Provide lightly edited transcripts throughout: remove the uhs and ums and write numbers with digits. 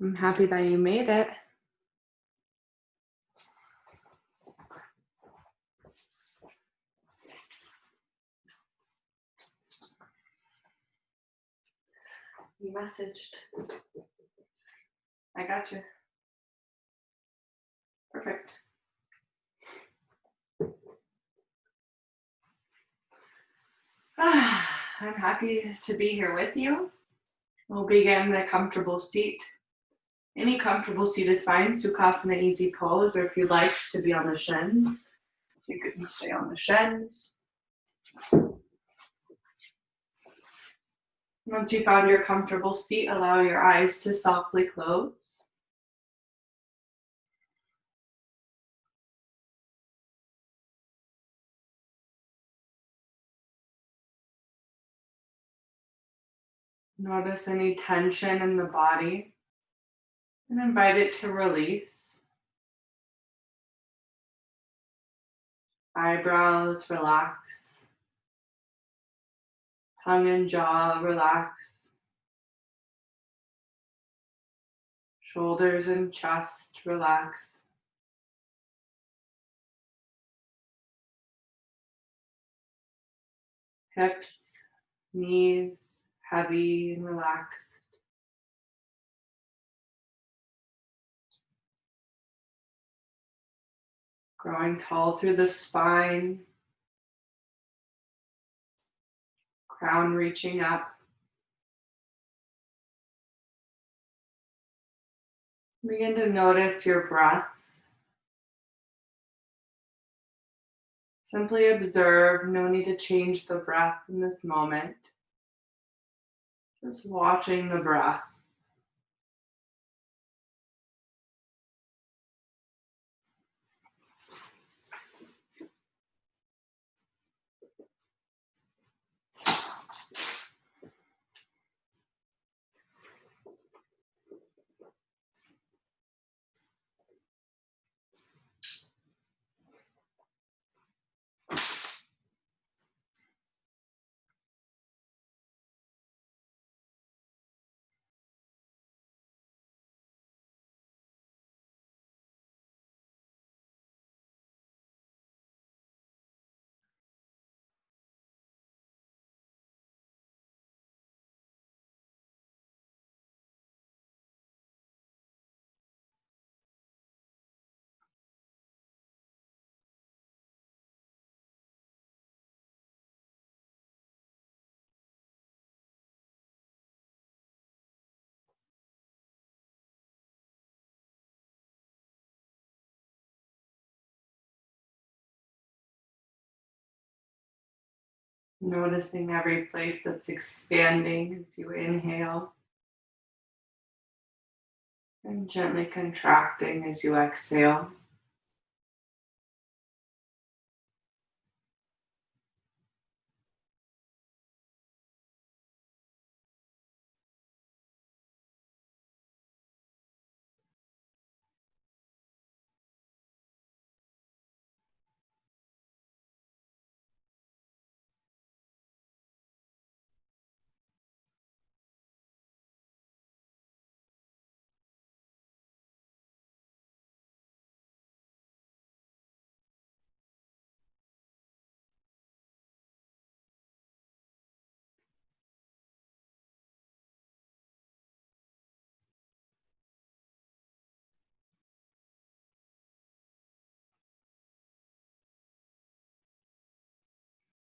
I'm happy that you made it. You messaged. I got you. Perfect. I'm happy to be here with you. We'll begin in a comfortable seat. Any comfortable seat is fine. Sukhasana, easy pose, or if you'd like to be on the shins, you can stay on the shins. Once you found your comfortable seat, allow your eyes to softly close. Notice any tension in the body and invite it to release. Eyebrows relax. Tongue and jaw relax. Shoulders and chest relax. Hips, knees, heavy and relaxed. Growing tall through the spine. Crown reaching up. Begin to notice your breath. Simply observe, no need to change the breath in this moment. Just watching the breath. Noticing every place that's expanding as you inhale. And gently contracting as you exhale.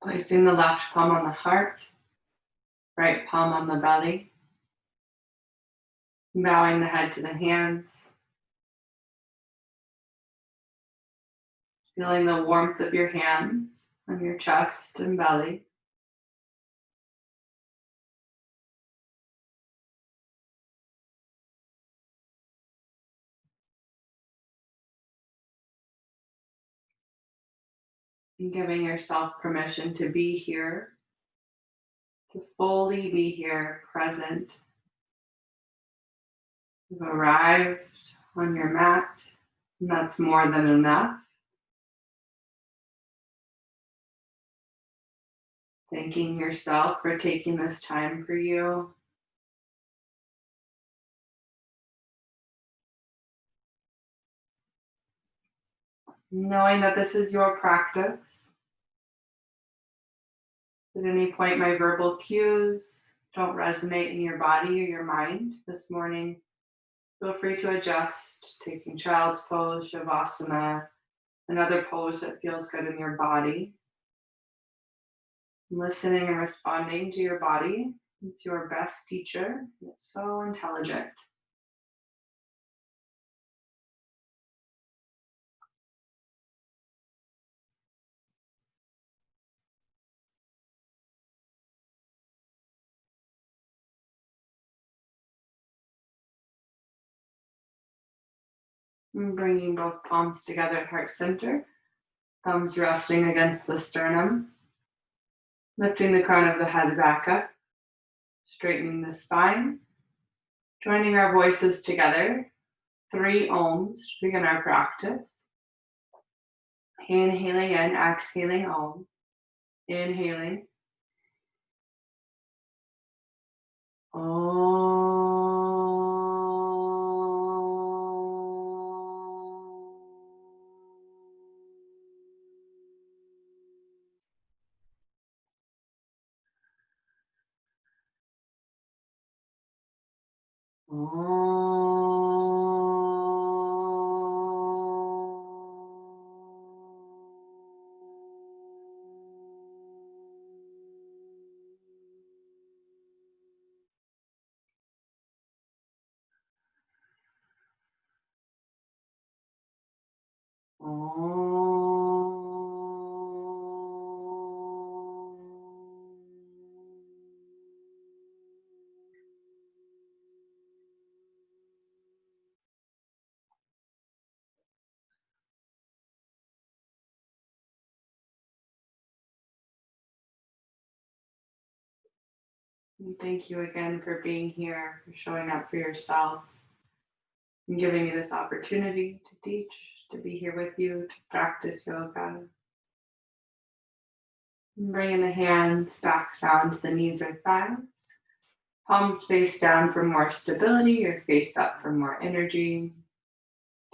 Placing the left palm on the heart, right palm on the belly. Bowing the head to the hands. Feeling the warmth of your hands on your chest and belly. And giving yourself permission to be here, to fully be here, present. You've arrived on your mat, and that's more than enough. Thanking yourself for taking this time for you. Knowing that this is your practice. At any point, my verbal cues don't resonate in your body or your mind this morning, feel free to adjust, taking child's pose, shavasana, another pose that feels good in your body. Listening and responding to your body. It's your best teacher. It's so intelligent. And bringing both palms together at heart center. Thumbs resting against the sternum. Lifting the crown of the head back up. Straightening the spine. Joining our voices together. 3 ohms to begin our practice. Inhaling in, exhaling om. Inhaling. And thank you again for being here, for showing up for yourself, and giving me this opportunity to teach, to be here with you, to practice yoga. And bringing the hands back down to the knees or thighs. Palms face down for more stability, or face up for more energy.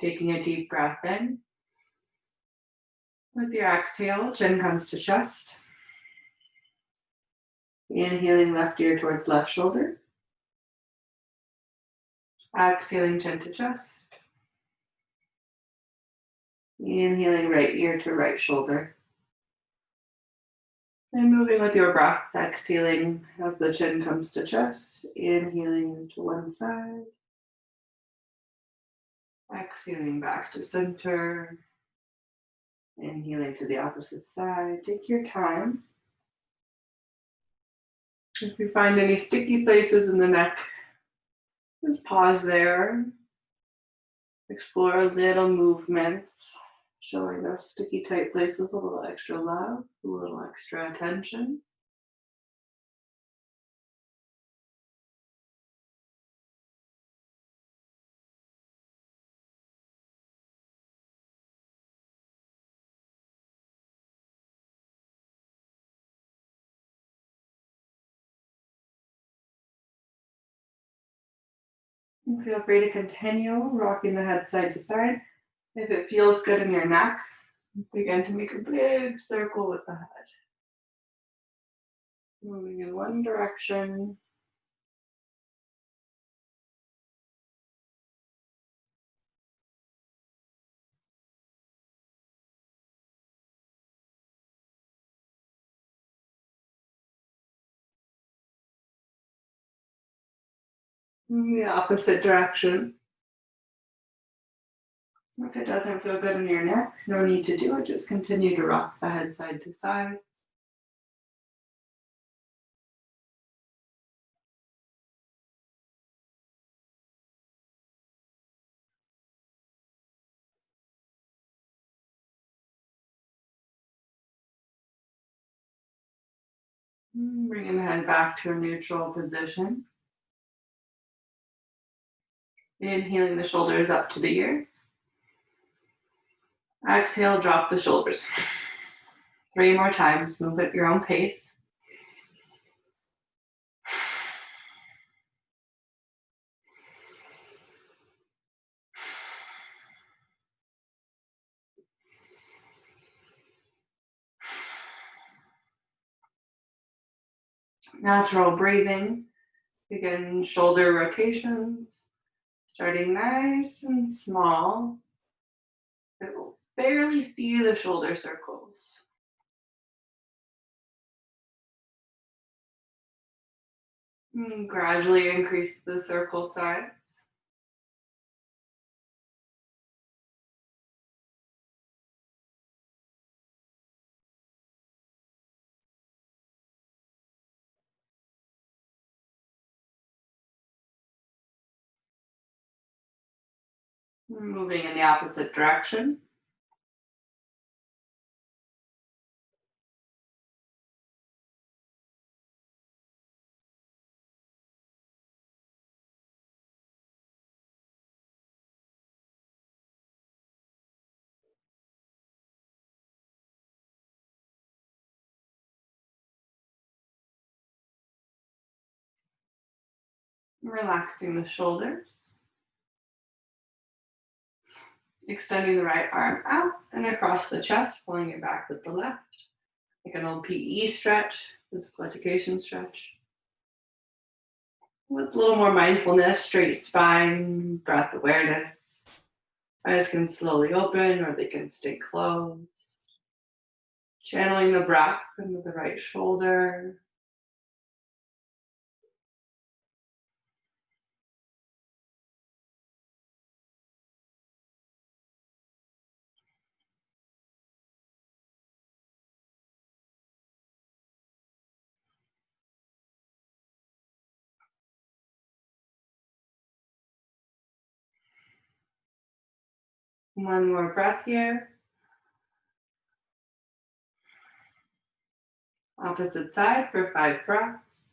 Taking a deep breath in. With your exhale, chin comes to chest. Inhaling left ear towards left shoulder. Exhaling chin to chest. Inhaling right ear to right shoulder. And moving with your breath, exhaling as the chin comes to chest. Inhaling to one side. Exhaling back to center. Inhaling to the opposite side. Take your time. If you find any sticky places in the neck, just pause there. Explore little movements, showing those sticky tight places a little extra love, a little extra attention. And feel free to continue rocking the head side to side. If it feels good in your neck, begin to make a big circle with the head. Moving in one direction. The opposite direction. If it doesn't feel good in your neck, no need to do it. Just continue to rock the head side to side. Bringing the head back to a neutral position. Inhaling the shoulders up to the ears. Exhale, drop the shoulders. 3 more times, move at your own pace. Natural breathing. Begin shoulder rotations, starting nice and small. It will barely see the shoulder circles. And gradually increase the circle size. Moving in the opposite direction. Relaxing the shoulders. Extending the right arm out and across the chest, pulling it back with the left. Like an old PE stretch, physical education stretch. With a little more mindfulness, straight spine, breath awareness. Eyes can slowly open or they can stay closed. Channeling the breath into the right shoulder. One more breath here. Opposite side for 5 breaths.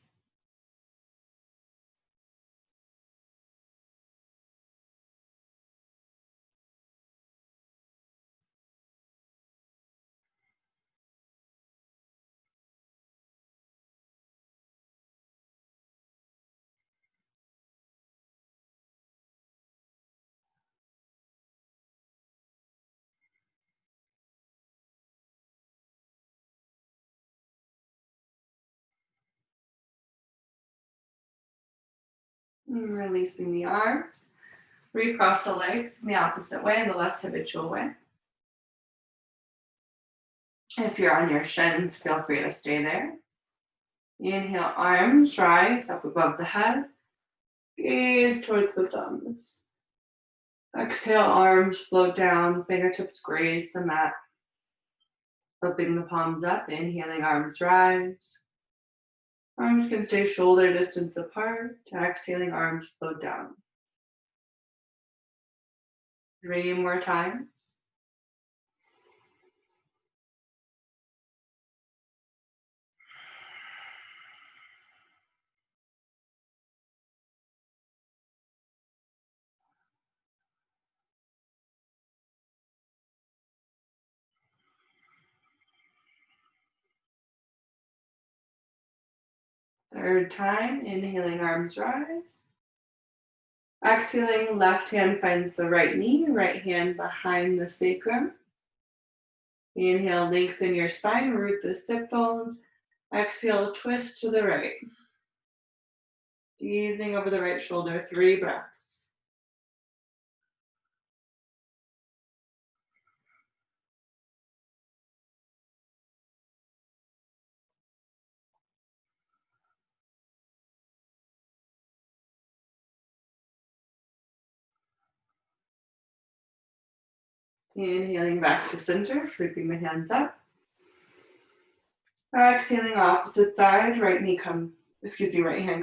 And releasing the arms. Recross the legs in the opposite way, the less habitual way. If you're on your shins, feel free to stay there. Inhale, arms rise up above the head. Gaze towards the thumbs. Exhale, arms float down, fingertips graze the mat. Flipping the palms up, inhaling, arms rise. Arms can stay shoulder distance apart. Exhaling, arms float down. 3 more times. Third time, inhaling, arms rise. Exhaling, left hand finds the right knee, right hand behind the sacrum. Inhale, lengthen your spine, root the sit bones. Exhale, twist to the right. Easing over the right shoulder, 3 breaths. Inhaling back to center, sweeping the hands up. Exhaling, opposite side, right hand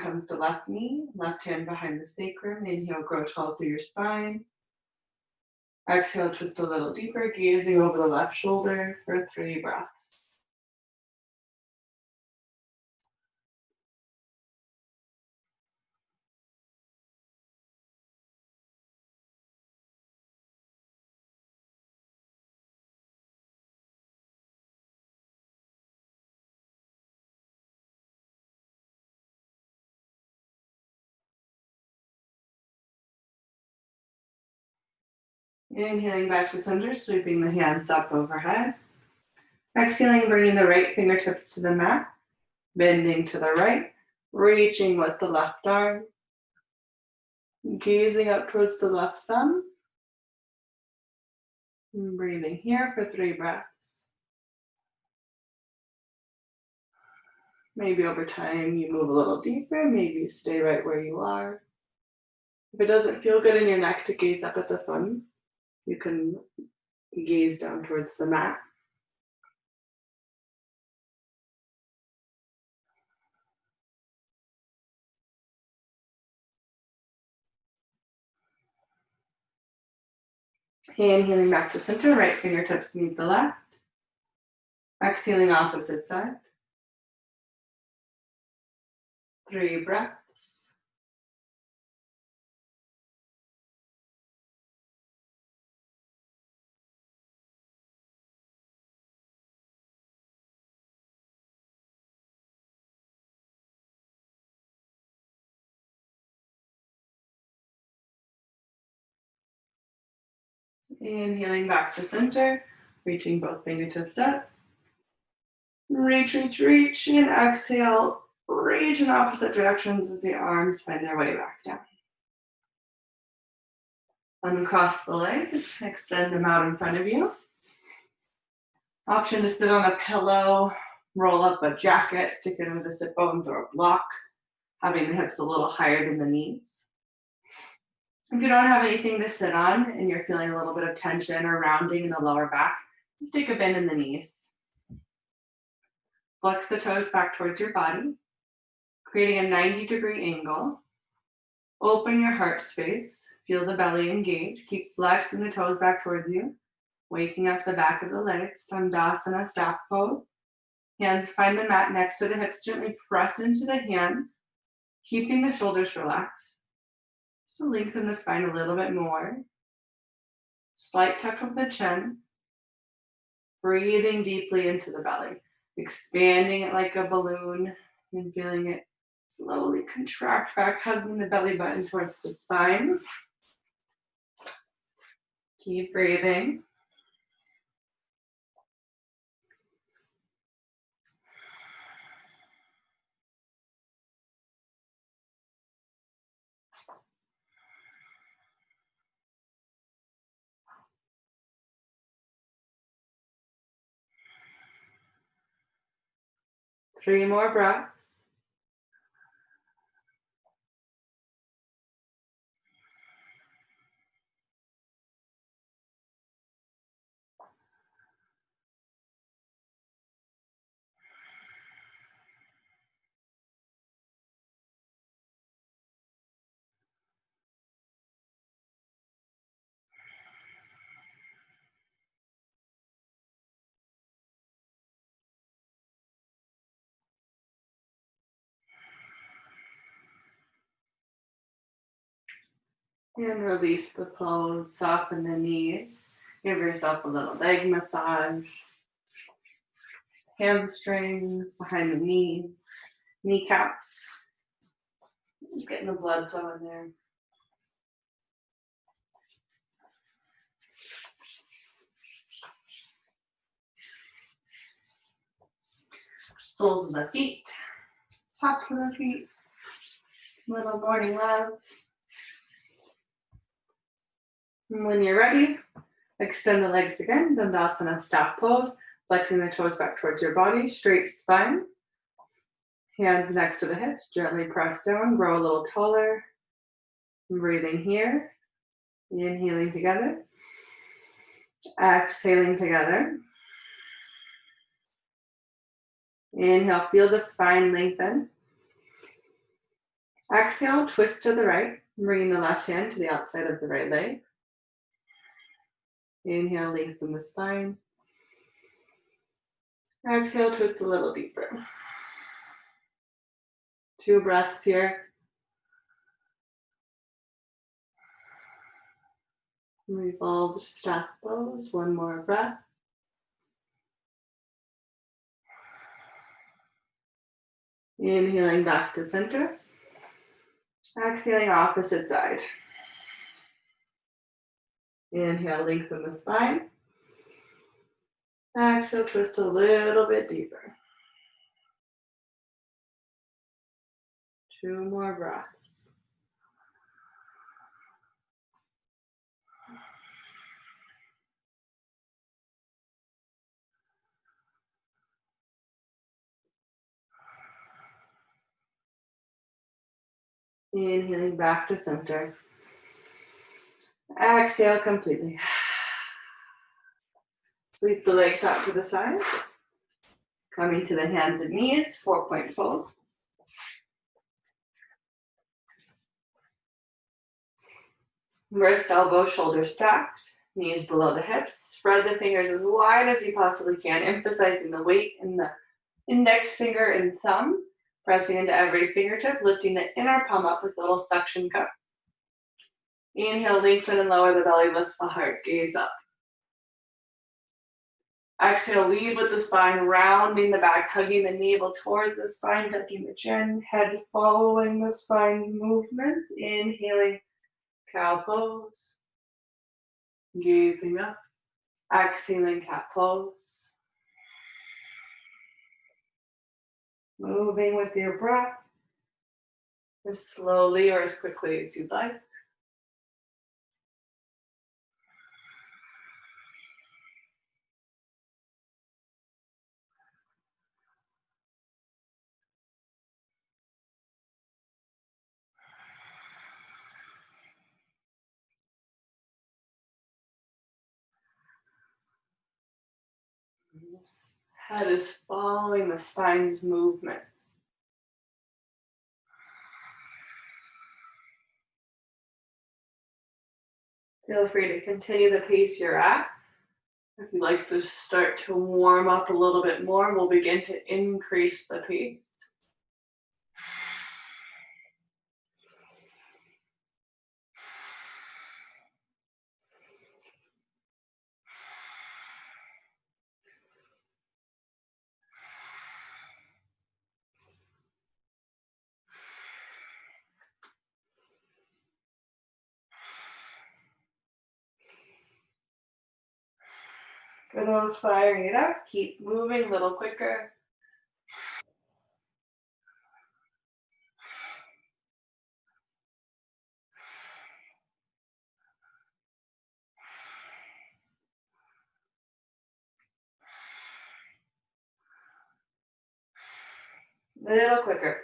comes to left knee, left hand behind the sacrum. Inhale, grow tall through your spine. Exhale, twist a little deeper, gazing over the left shoulder for 3 breaths. Inhaling back to center, sweeping the hands up overhead. Exhaling, bringing the right fingertips to the mat. Bending to the right, reaching with the left arm, gazing up towards the left thumb. And breathing here for 3 breaths. Maybe over time you move a little deeper, maybe you stay right where you are. If it doesn't feel good in your neck to gaze up at the thumb, you can gaze down towards the mat. Inhaling back to center, right fingertips meet the left. Exhaling opposite side. 3 breaths. Inhaling back to center, reaching both fingertips up. Reach, reach, reach, and exhale. Reach in opposite directions as the arms find their way back down. Uncross the legs, extend them out in front of you. Option to sit on a pillow, roll up a jacket, stick it into the sit bones or a block, having the hips a little higher than the knees. If you don't have anything to sit on and you're feeling a little bit of tension or rounding in the lower back, just take a bend in the knees. Flex the toes back towards your body, creating a 90-degree angle. Open your heart space, feel the belly engage, keep flexing the toes back towards you, waking up the back of the legs, Dandasana staff pose. Hands find the mat next to the hips, gently press into the hands, keeping the shoulders relaxed. Just to lengthen the spine a little bit more. Slight tuck of the chin, breathing deeply into the belly, expanding it like a balloon and feeling it slowly contract back, hugging the belly button towards the spine. Keep breathing. Three more breaths. And release the pose, soften the knees. Give yourself a little leg massage. Hamstrings, behind the knees, kneecaps. Getting the blood flow in there. Soles of the feet, tops of the feet. Little morning love. And when you're ready, extend the legs again, Dandasana staff pose, flexing the toes back towards your body, straight spine. Hands next to the hips, gently press down, grow a little taller. Breathing here, inhaling together, exhaling together. Inhale, feel the spine lengthen. Exhale, twist to the right, bringing the left hand to the outside of the right leg. Inhale, lengthen the spine. Exhale, twist a little deeper. 2 breaths here. Revolved staff pose, 1 more breath. Inhaling back to center. Exhaling opposite side. Inhale, lengthen the spine. Exhale, twist a little bit deeper. 2 more breaths. Inhaling back to center. Exhale completely. Sweep the legs out to the side. Coming to the hands and knees, 4-point fold. Wrists, elbows, shoulders stacked. Knees below the hips. Spread the fingers as wide as you possibly can, emphasizing the weight in the index finger and thumb. Pressing into every fingertip, lifting the inner palm up with a little suction cup. Inhale, lengthen and lower the belly, lift the heart, gaze up. Exhale, lead with the spine, rounding the back, hugging the navel towards the spine, tucking the chin, head following the spine's movements. Inhaling, cow pose. Gazing up. Exhaling, cat pose. Moving with your breath, as slowly or as quickly as you'd like. This head is following the spine's movements. Feel free to continue the pace you're at. If you'd like to start to warm up a little bit more, we'll begin to increase the pace. For those firing it up, keep moving a little quicker. A little quicker.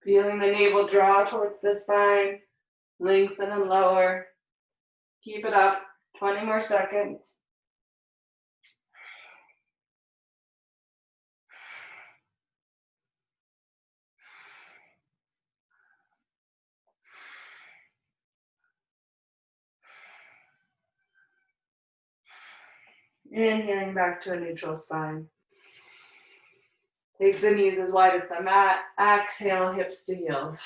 Feeling the navel draw towards the spine, lengthen and lower. Keep it up, 20 more seconds. Inhaling back to a neutral spine. Take the knees as wide as the mat. Exhale, hips to heels.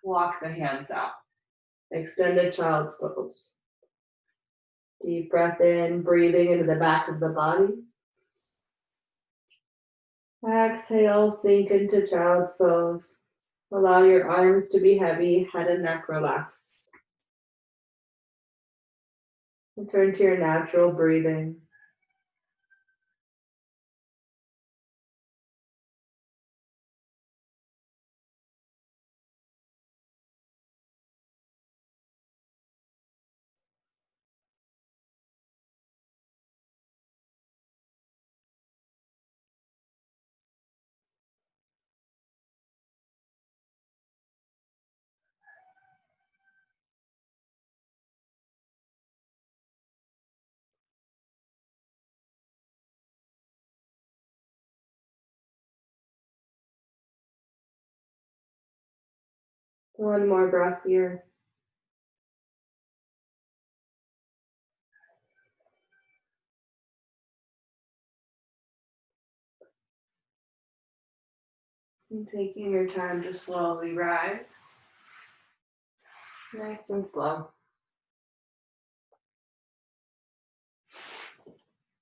Walk the hands out. Extended child's pose. Deep breath in, breathing into the back of the body. Exhale, sink into child's pose. Allow your arms to be heavy, head and neck relaxed. Return to your natural breathing. One more breath here. And taking your time to slowly rise. Nice and slow.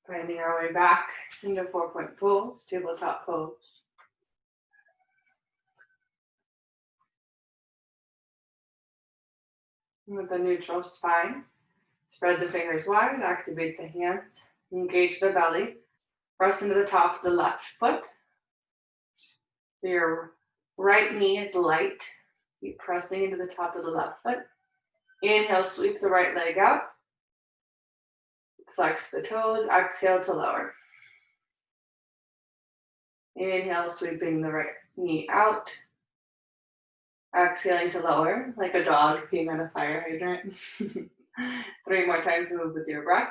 Finding our way back into 4-point pose, tabletop pose. With a neutral spine, spread the fingers wide, activate the hands, engage the belly. Press into the top of the left foot. Your right knee is light. Keep pressing into the top of the left foot. Inhale, sweep the right leg up. Flex the toes. Exhale to lower. Inhale, sweeping the right knee out. Exhaling to lower, like a dog peeing on a fire hydrant. 3 more times, move with your breath.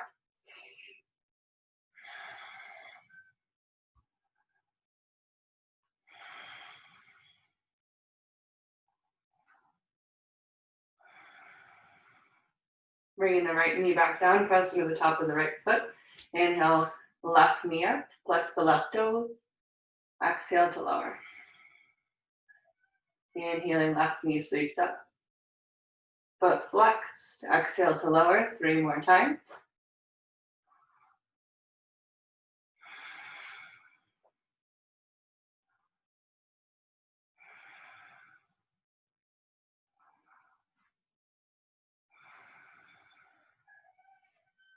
Bringing the right knee back down, press into the top of the right foot. Inhale, left knee up, flex the left toes. Exhale to lower. Inhaling, left knee sweeps up. Foot flexed. Exhale to lower. 3 more times.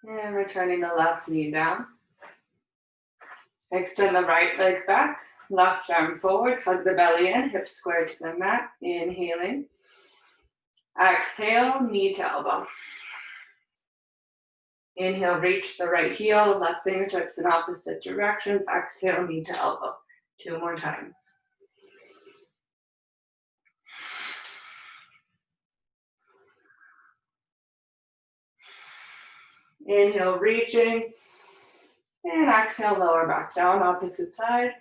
And returning the left knee down. Extend the right leg back. Left arm forward. Hug the belly in. Hips square to the mat. Inhaling. Exhale, knee to elbow. Inhale, reach the right heel. Left fingertips in opposite directions. Exhale, knee to elbow. 2 more times. Inhale, reaching. And exhale, lower back down, opposite side.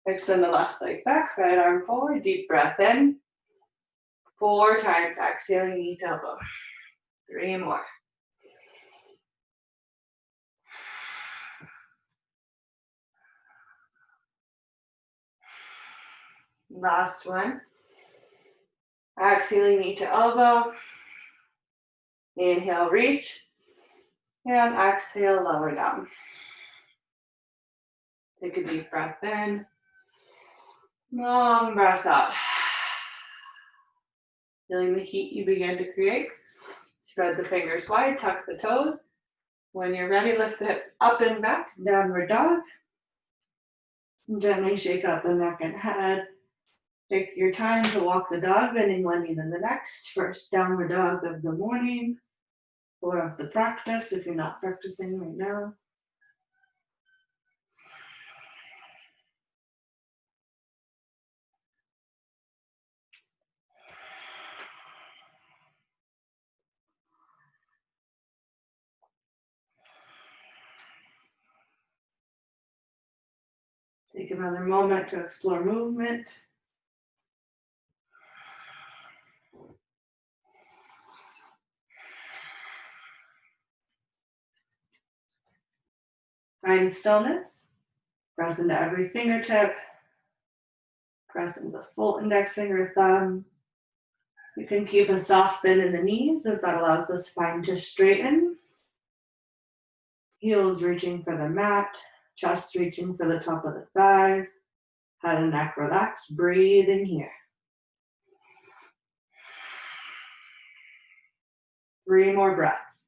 Extend the left leg back, right arm forward. Deep breath in. 4 times. Exhaling, knee to elbow. 3 more. Last one. Exhaling, knee to elbow. Inhale, reach. And exhale, lower down. Take a deep breath in. Long breath out. Feeling the heat you begin to create. Spread the fingers wide, tuck the toes. When you're ready, lift the hips up and back, downward dog. Gently shake out the neck and head. Take your time to walk the dog, bending one knee then the next. First downward dog of the morning or of the practice if you're not practicing right now. Take another moment to explore movement. Find stillness. Press into every fingertip. Press into the full index finger, thumb. You can keep a soft bend in the knees if that allows the spine to straighten. Heels reaching for the mat. Chest reaching for the top of the thighs. Head and neck relaxed. Breathe in here. 3 more breaths.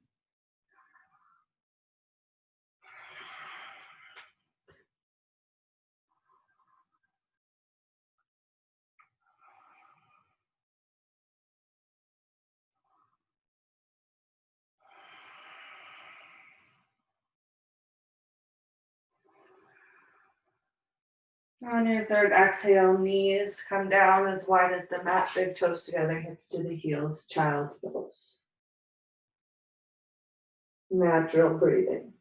On your third exhale, knees come down as wide as the mat, big toes together, hips to the heels, child's pose. Natural breathing.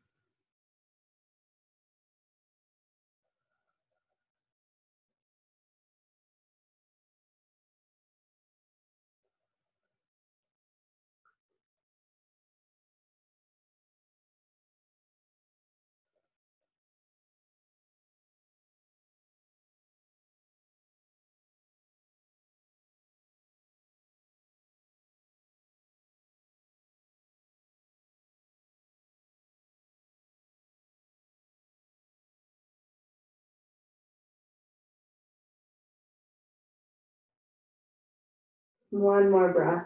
One more breath.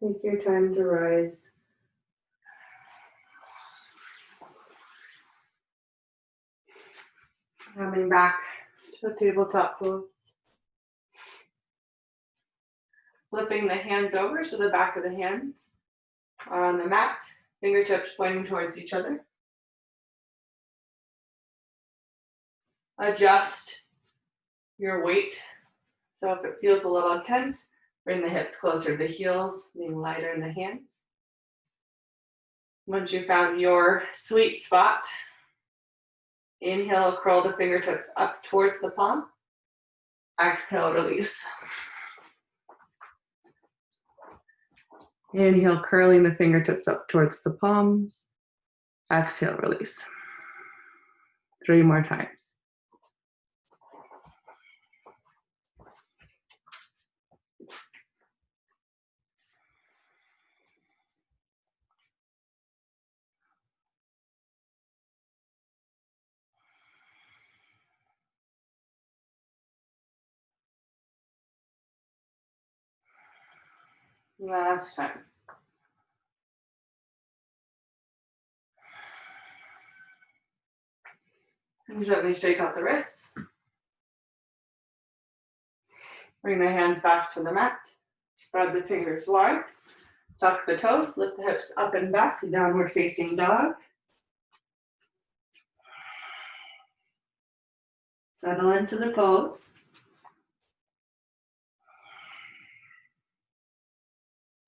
Take your time to rise. Coming back to a tabletop pose. Flipping the hands over so the back of the hands are on the mat, fingertips pointing towards each other. Adjust your weight. So if it feels a little intense, bring the hips closer to the heels, being lighter in the hands. Once you found your sweet spot, inhale, curl the fingertips up towards the palm. Exhale, release. Inhale, curling the fingertips up towards the palms. Exhale, release. 3 more times. Last time. And gently shake out the wrists. Bring the hands back to the mat. Spread the fingers wide. Tuck the toes. Lift the hips up and back. Downward facing dog. Settle into the pose.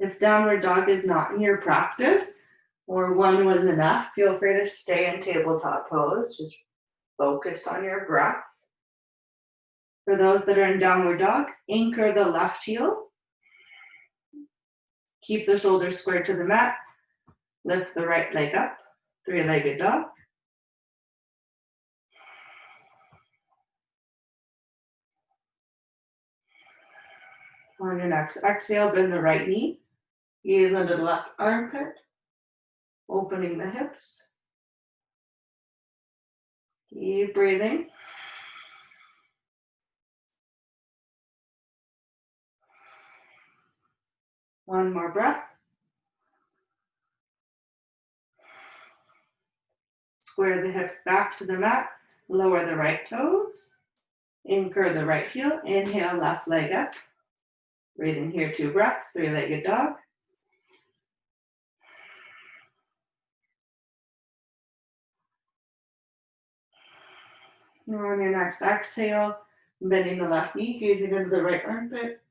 If downward dog is not in your practice, or one was enough, feel free to stay in tabletop pose. Just focus on your breath. For those that are in downward dog, anchor the left heel. Keep the shoulders square to the mat. Lift the right leg up, 3-legged dog. On your next exhale, bend the right knee. Gaze under the left armpit. Opening the hips. Keep breathing. One more breath. Square the hips back to the mat. Lower the right toes. Anchor the right heel. Inhale, left leg up. Breathing here, 2 breaths, 3-legged dog. And on your next exhale, bending the left knee, gazing under the right armpit.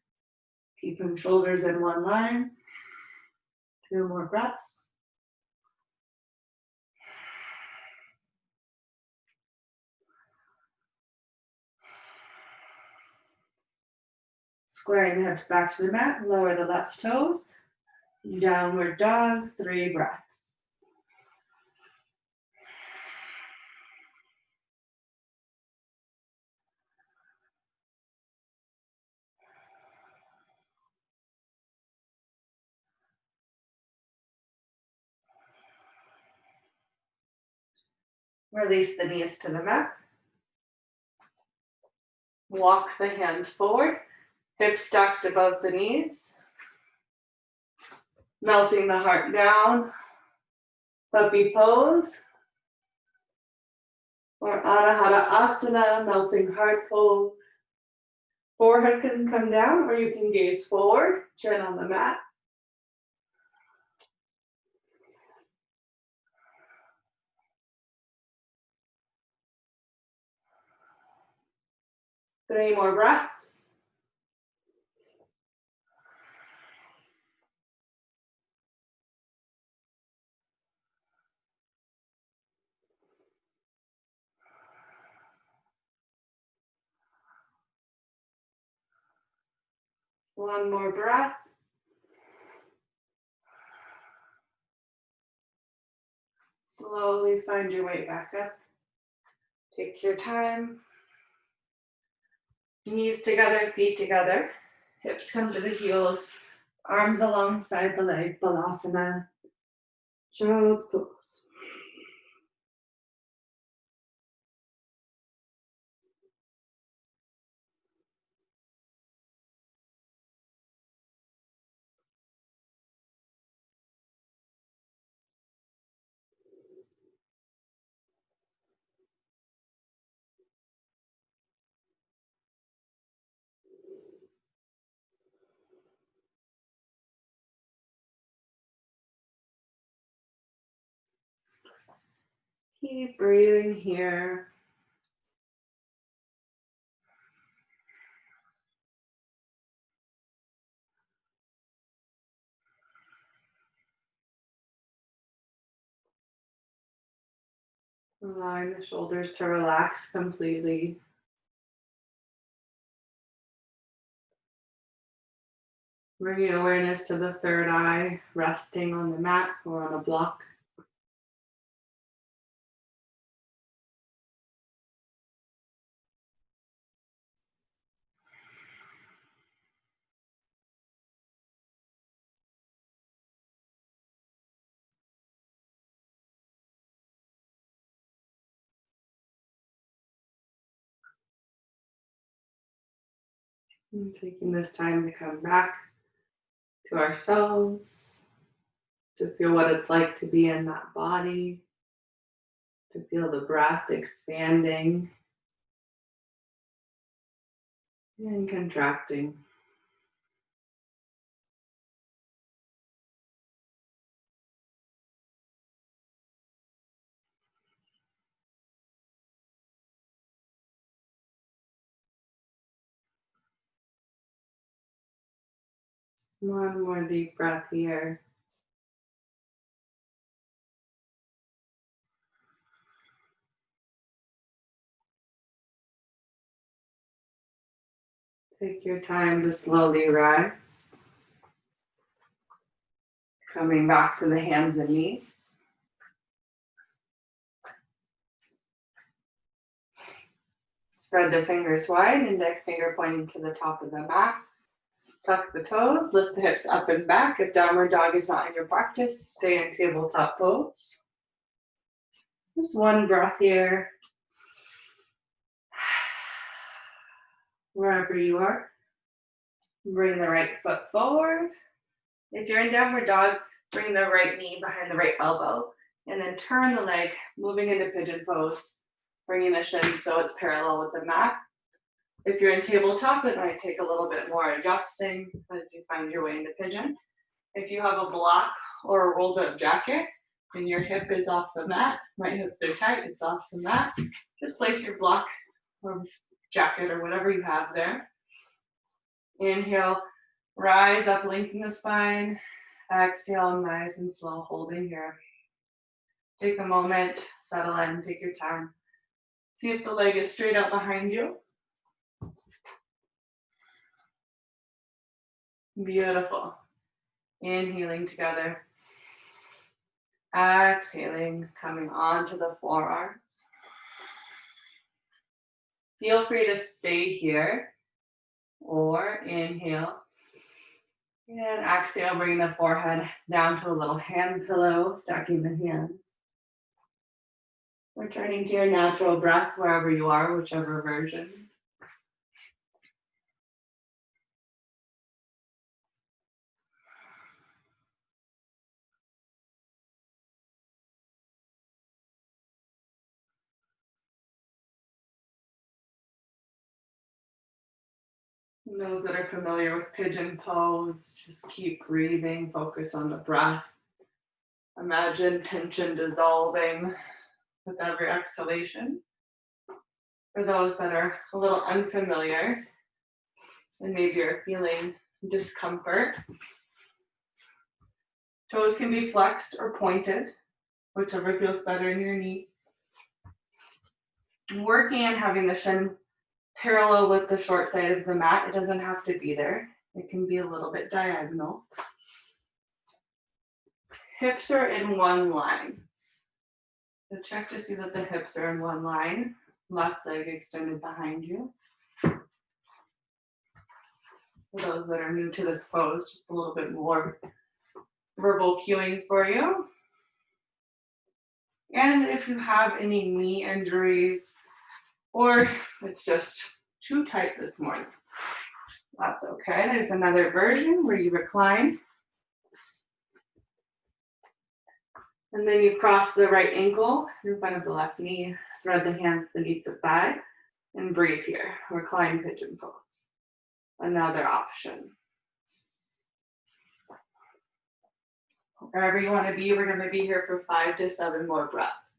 Keeping shoulders in one line. 2 more breaths. Squaring the hips back to the mat, lower the left toes. Downward dog, 3 breaths. Release the knees to the mat. Walk the hands forward, hips stacked above the knees. Melting the heart down, puppy pose. Or Anahata Asana, melting heart pose. Forehead can come down or you can gaze forward, chin on the mat. Three more breaths. One more breath. Slowly find your way back up. Take your time. Knees together, feet together. Hips come to the heels. Arms alongside the leg. Balasana. Child pose. Keep breathing here. Allowing the shoulders to relax completely. Bringing awareness to the third eye, resting on the mat or on a block. And taking this time to come back to ourselves, to feel what it's like to be in that body, to feel the breath expanding and contracting. One more deep breath here. Take your time to slowly rise. Coming back to the hands and knees. Spread the fingers wide, index finger pointing to the top of the mat. Tuck the toes, lift the hips up and back. If downward dog is not in your practice, stay in tabletop pose. Just one breath here. Wherever you are. Bring the right foot forward. If you're in downward dog, bring the right knee behind the right elbow. And then turn the leg, moving into pigeon pose. Bringing the shin so it's parallel with the mat. If you're in tabletop, it might take a little bit more adjusting as you find your way into pigeon. If you have a block or a rolled up jacket and your hip is off the mat, my hips are tight, it's off the mat, just place your block or jacket or whatever you have there. Inhale, rise up, lengthen the spine. Exhale, nice and slow, holding here. Take a moment, settle in, take your time. See if the leg is straight out behind you. Beautiful. Inhaling together. Exhaling, coming onto the forearms. Feel free to stay here or inhale. And exhale, bring the forehead down to a little hand pillow, stacking the hands. Returning to your natural breath wherever you are, whichever version. And those that are familiar with pigeon pose, just keep breathing, focus on the breath. Imagine tension dissolving with every exhalation. For those that are a little unfamiliar and maybe are feeling discomfort, toes can be flexed or pointed, whichever feels better in your knees. Working on having the shin parallel with the short side of the mat. It doesn't have to be there. It can be a little bit diagonal. Hips are in one line. So check to see that the hips are in one line. Left leg extended behind you. For those that are new to this pose, just a little bit more verbal cueing for you. And if you have any knee injuries or it's just too tight this morning, that's okay. There's another version where you recline. And then you cross the right ankle in front of the left knee, thread the hands beneath the thigh, and breathe here. Recline pigeon pose. Another option. Wherever you want to be, we're going to be here for 5 to 7 more breaths.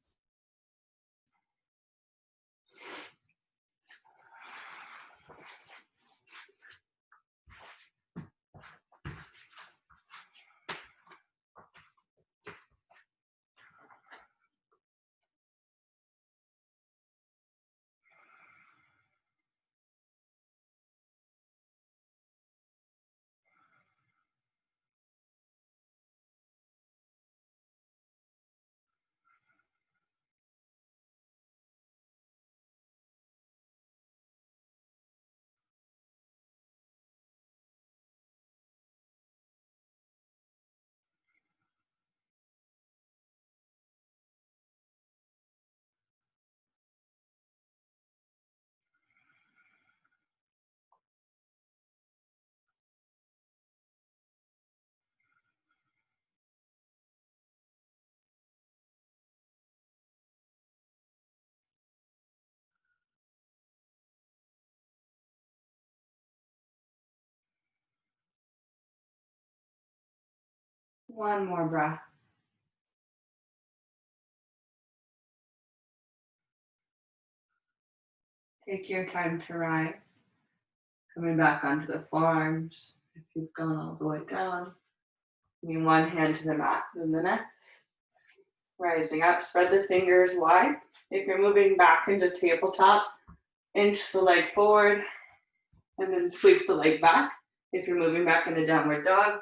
One more breath. Take your time to rise. Coming back onto the forearms. If you've gone all the way down. Bringing one hand to the mat, then the next. Rising up, spread the fingers wide. If you're moving back into tabletop, inch the leg forward and then sweep the leg back. If you're moving back into downward dog,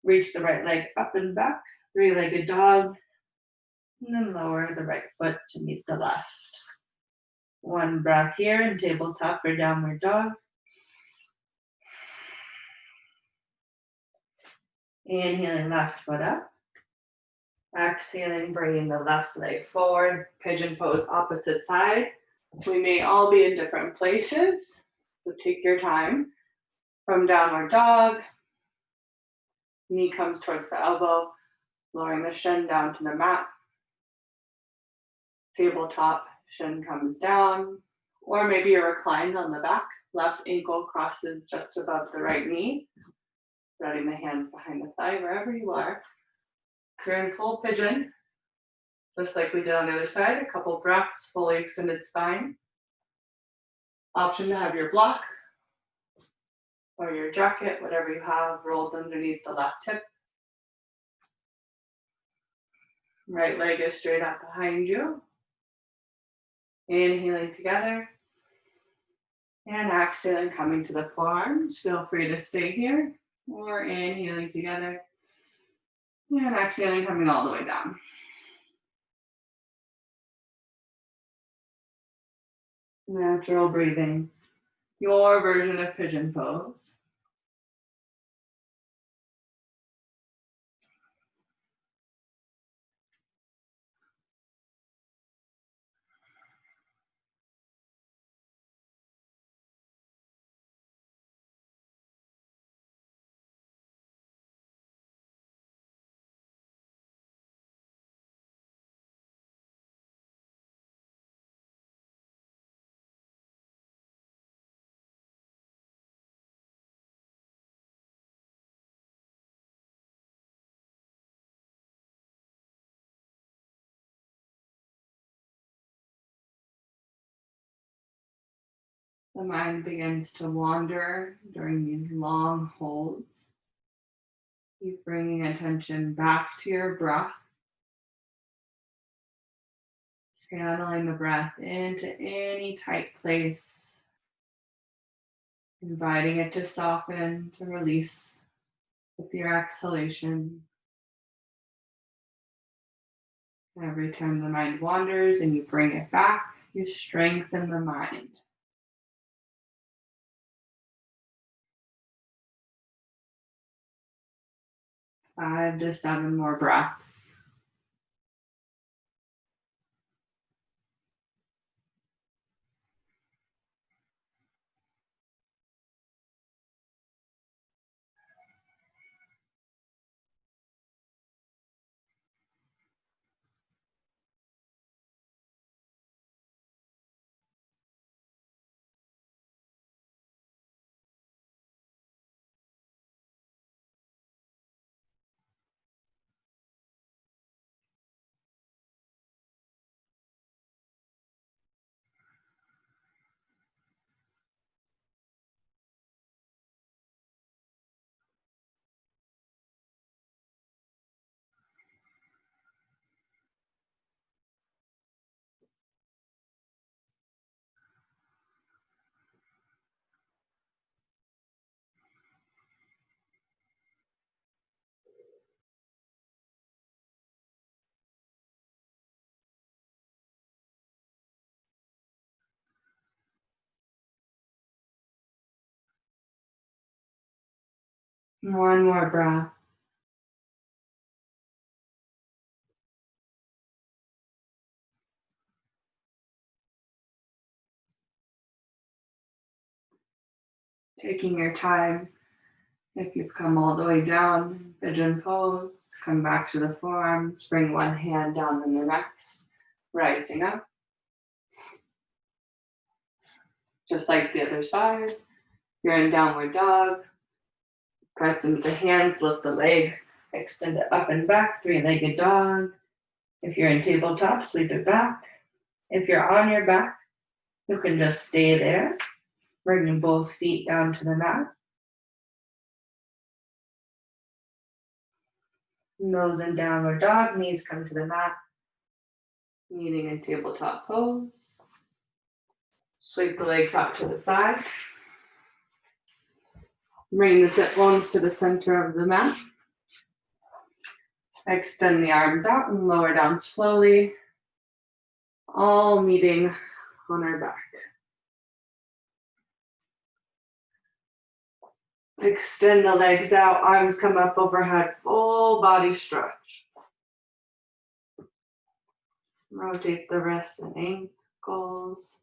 reach the right leg up and back, three-legged dog, and then lower the right foot to meet the left. One breath here in tabletop or downward dog. Inhaling left foot up. Exhaling, bringing the left leg forward. Pigeon pose, opposite side. We may all be in different places, so take your time. From downward dog, knee comes towards the elbow, lowering the shin down to the mat. Tabletop, shin comes down, or maybe you're reclined on the back. Left ankle crosses just above the right knee. Spreading the hands behind the thigh, wherever you are. If you're in full pigeon, just like we did on the other side, a couple breaths, fully extended spine. Option to have your block or your jacket, whatever you have, rolled underneath the left hip. Right leg is straight up behind you. Inhaling together. And exhaling, coming to the forearms. Feel free to stay here. Or inhaling together. And exhaling, coming all the way down. Natural breathing. Your version of pigeon pose. The mind begins to wander during these long holds. Keep bringing attention back to your breath. Channeling the breath into any tight place. Inviting it to soften, to release with your exhalation. Every time the mind wanders and you bring it back, you strengthen the mind. 5 to 7 more breaths. One more breath. Taking your time. If you've come all the way down, pigeon pose, come back to the forearms, bring one hand down in the next, rising up. Just like the other side, you're in downward dog. Press into the hands, lift the leg Extend it up and back, three-legged dog. If you're in tabletop, sweep it back. If you're on your back, you can just stay there, bringing both feet down to the mat. Nose in downward dog, knees come to the mat. Meeting in tabletop pose. Sweep the legs out to the side. Bring the sit bones to the center of the mat. Extend the arms out and lower down slowly, all meeting on our back. Extend the legs out, arms come up overhead, full body stretch. Rotate the wrists and ankles.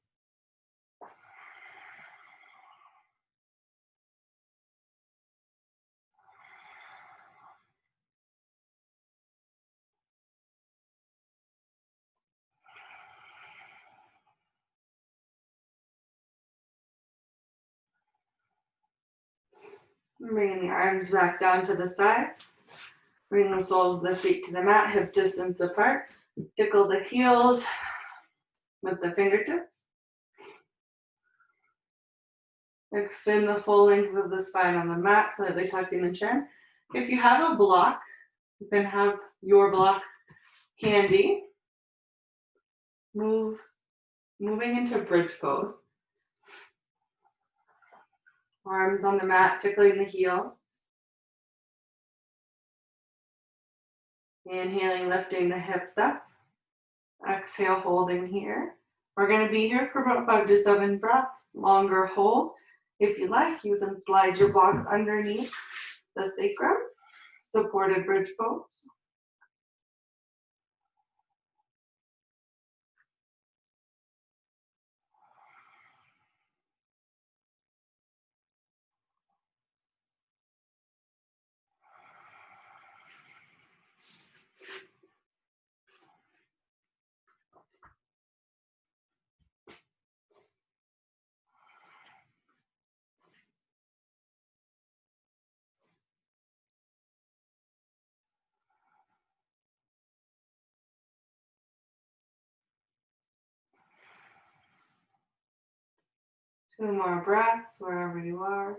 Bringing the arms back down to the sides. Bring the soles of the feet to the mat, hip distance apart. Tickle the heels with the fingertips. Extend the full length of the spine on the mat, slightly tucking the chin. If you have a block, you can have your block handy. Moving into bridge pose. Arms on the mat, tickling the heels. Inhaling, lifting the hips up. Exhale, holding here. We're going to be here for about 5 to 7 breaths. Longer hold. If you like, you can slide your block underneath the sacrum. Supported bridge pose. Two more breaths wherever you are.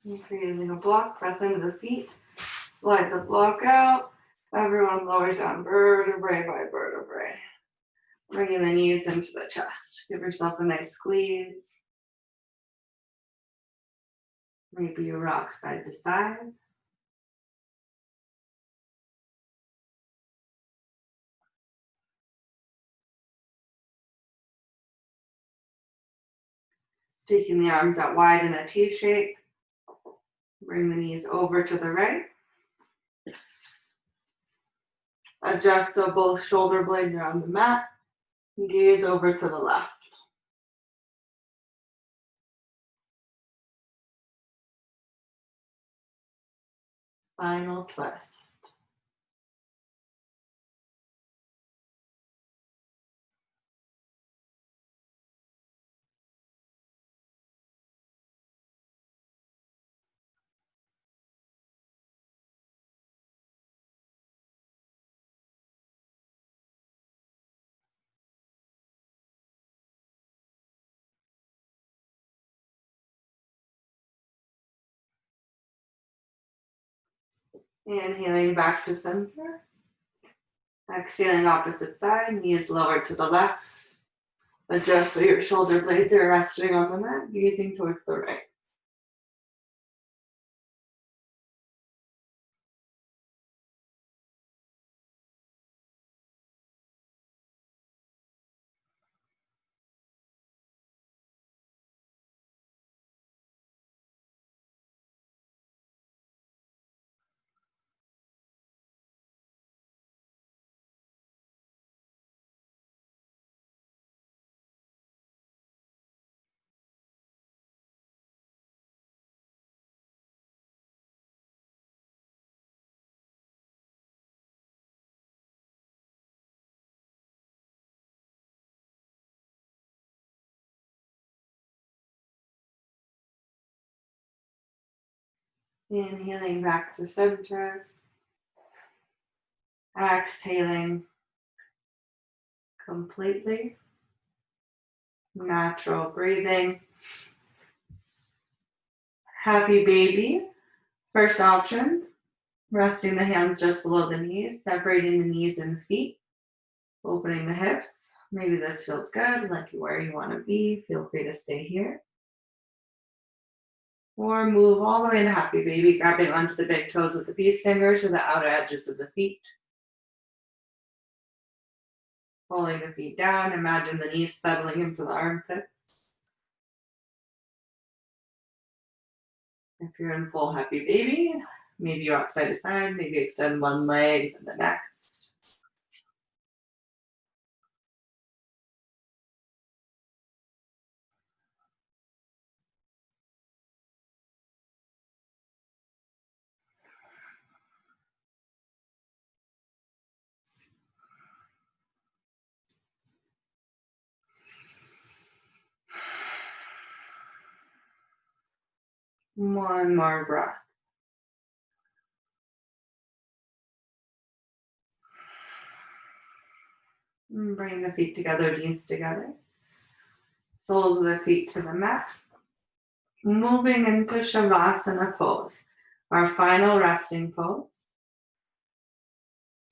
And for using a block, press into the feet, slide the block out. Everyone lowers down vertebrae by vertebrae. Bringing the knees into the chest. Give yourself a nice squeeze. Maybe you rock side to side. Taking the arms out wide in a T shape. Bring the knees over to the right. Adjust so both shoulder blades are on the mat. Gaze over to the left. Final twist. Inhaling back to center. Exhaling opposite side, knees lowered to the left. Adjust so your shoulder blades are resting on the mat, gazing towards the right. Inhaling back to center. Exhaling completely. Natural breathing. Happy baby. First option, resting the hands just below the knees, separating the knees and feet, opening the hips. Maybe this feels good, like where you want to be. Feel free to stay here. Or move all the way into happy baby, grabbing onto the big toes with the peace fingers or the outer edges of the feet. Pulling the feet down, imagine the knees settling into the armpits. If you're in full happy baby, maybe you rock side to side, maybe extend one leg and the next. One more breath. And bring the feet together, knees together. Soles of the feet to the mat. Moving into Shavasana pose, our final resting pose.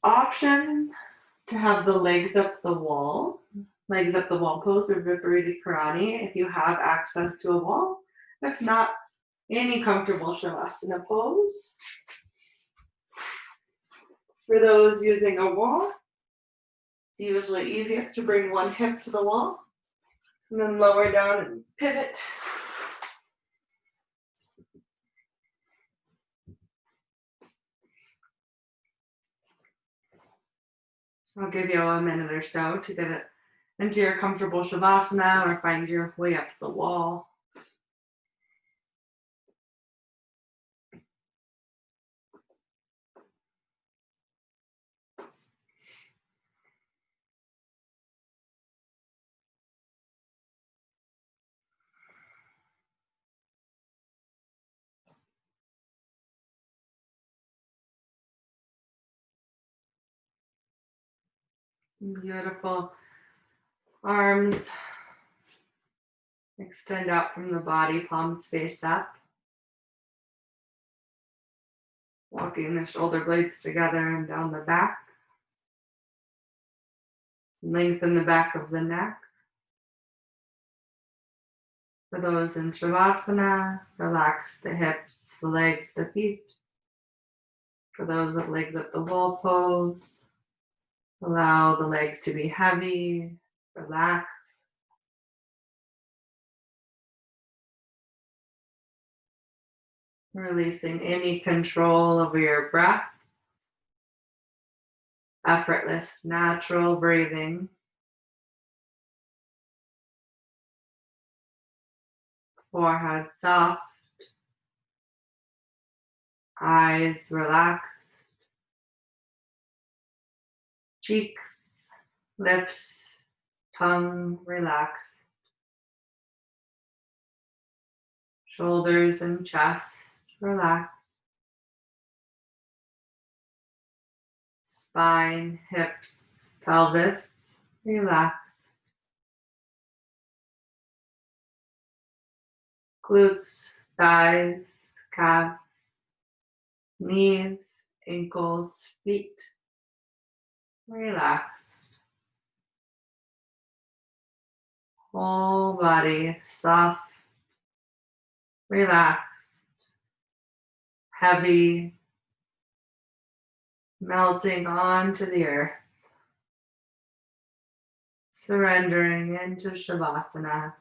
Option to have the legs up the wall pose or Viparita Karani if you have access to a wall. If not, any comfortable Shavasana pose. For those using a wall, it's usually easiest to bring one hip to the wall and then lower down and pivot. I'll give you a minute or so to get it into your comfortable Shavasana or find your way up the wall. Beautiful. Arms extend out from the body, palms face up. Walking the shoulder blades together and down the back. Lengthen the back of the neck. For those in Shavasana, relax the hips, the legs, the feet. For those with legs up the wall pose, allow the legs to be heavy, relax. Releasing any control over your breath. Effortless, natural breathing. Forehead soft. Eyes relaxed. Cheeks, lips, tongue relaxed. Shoulders and chest relaxed. Spine, hips, pelvis relaxed. Glutes, thighs, calves, knees, ankles, feet relaxed. Whole body soft, relaxed, heavy, melting onto the earth, surrendering into Shavasana.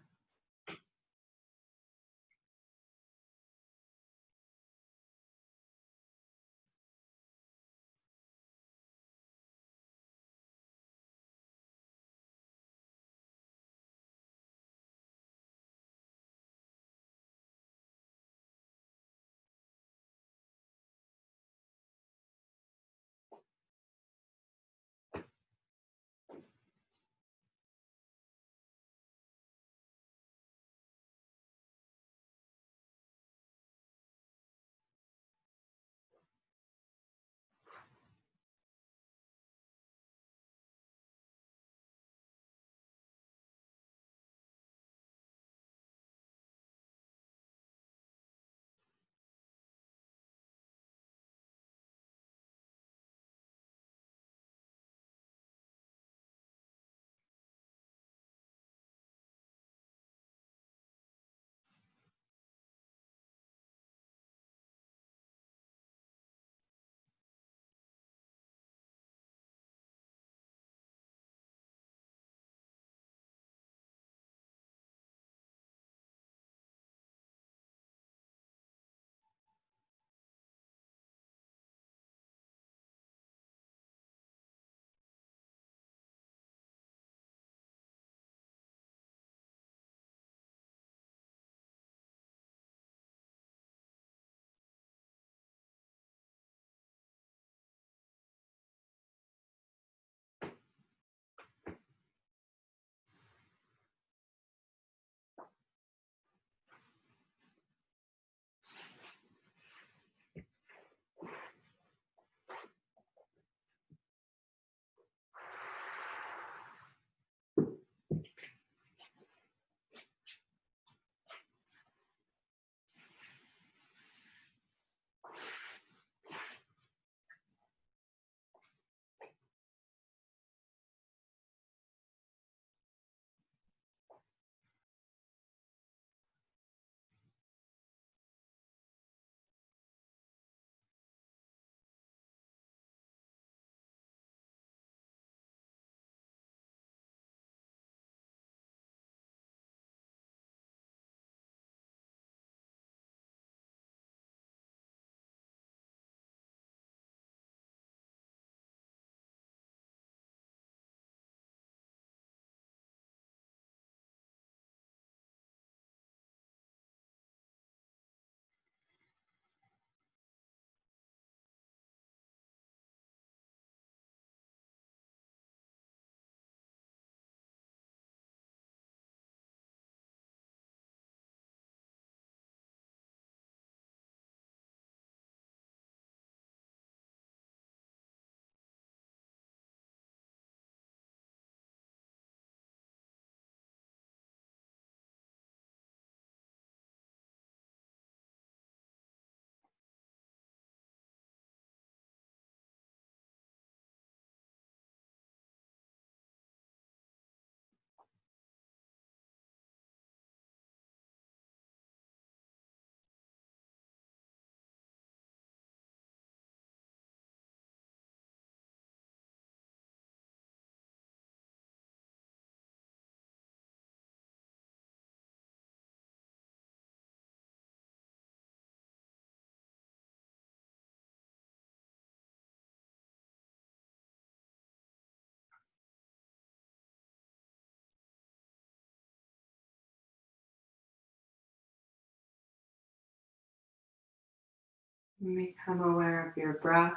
And become aware of your breath.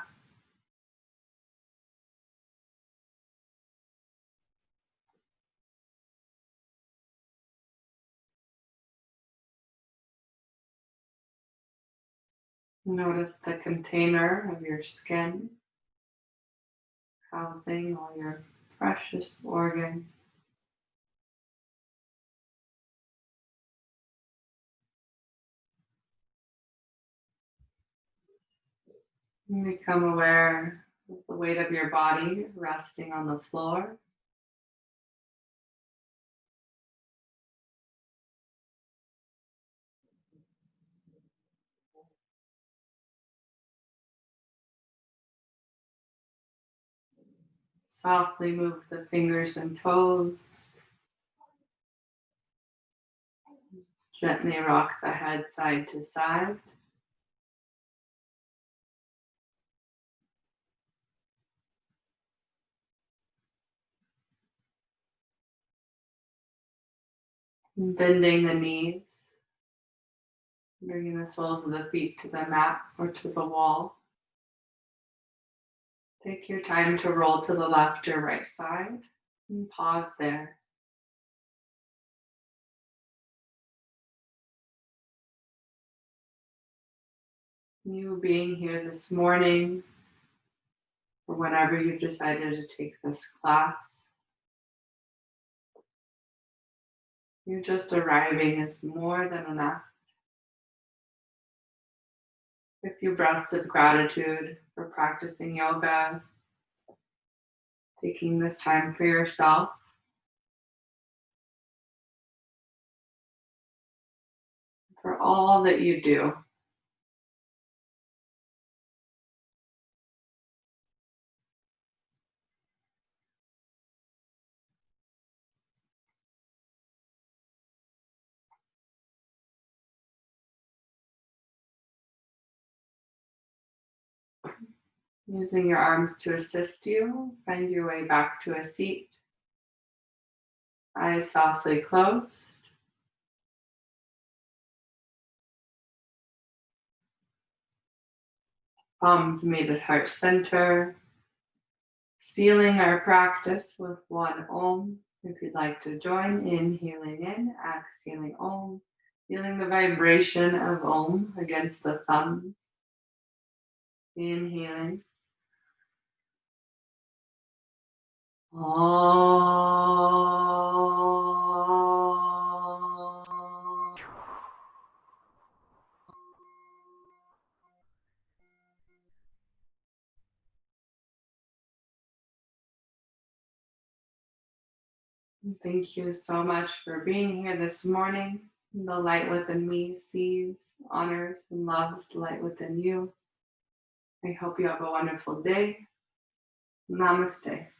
Notice the container of your skin, housing all your precious organs. And become aware of the weight of your body resting on the floor. Softly move the fingers and toes. Gently rock the head side to side. Bending the knees. Bringing the soles of the feet to the mat or to the wall. Take your time to roll to the left or right side and pause there. You being here this morning, or whenever you've decided to take this class, you just arriving is more than enough. A few breaths of gratitude for practicing yoga, taking this time for yourself. For all that you do. Using your arms to assist you, find your way back to a seat. Eyes softly closed. Palms meet at heart center. Sealing our practice with one Om. If you'd like to join, inhaling in, exhaling Om. Feeling the vibration of Om against the thumbs. Inhaling. Om. Thank you so much for being here this morning. The light within me sees, honors, and loves the light within you. I hope you have a wonderful day. Namaste.